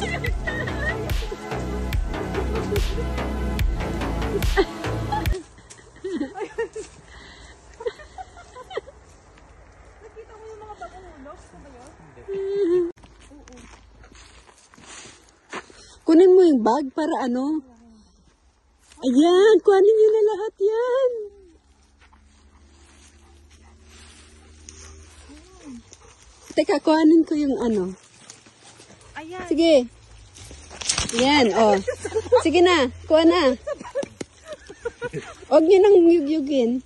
Nakita mo yung mga bagong ulok? Ano ba yun? Kunin mo yung bag para ano? Ayan, kuhanin nyo na lahat yan. Teka, kuhanin ko yung ano. Ayan. Sige. Yan, oh. Sige na, kuha na. Huwag nyo nang yugyugin.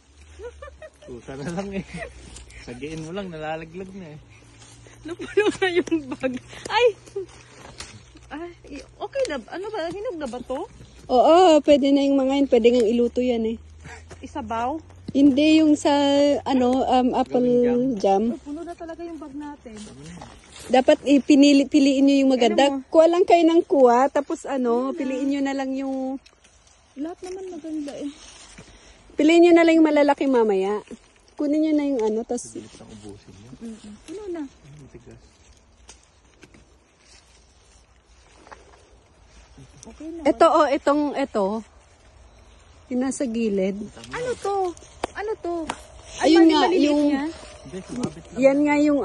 Pusa na lang eh. Sagiin mo lang, nalalaglag na eh. Napuno na yung bag. Ay! Ay, okay na. Ano ba? Hinog na ba to? Oo, pwede na yung mga yun. Pwede nga iluto yan eh. Isabaw? Hindi yung sa, ano, apple jam. Puno na talaga yung bag natin. Dapat piliin nyo yung maganda. Kuha lang kayo ng kuha, tapos ano, piliin nyo na lang yung... Lahat naman maganda eh. Piliin nyo na lang yung malalaki mamaya. Kunin nyo na yung ano, tapos... Bilis ang ubusin mo. Puno na. Matigas. Okay na. Ito, oh, ito. Yung nasa gilid. Ano to? Ano to? Ayun nga, maliliit yung... niya? Hindi, sumabit lang. Yan nga yung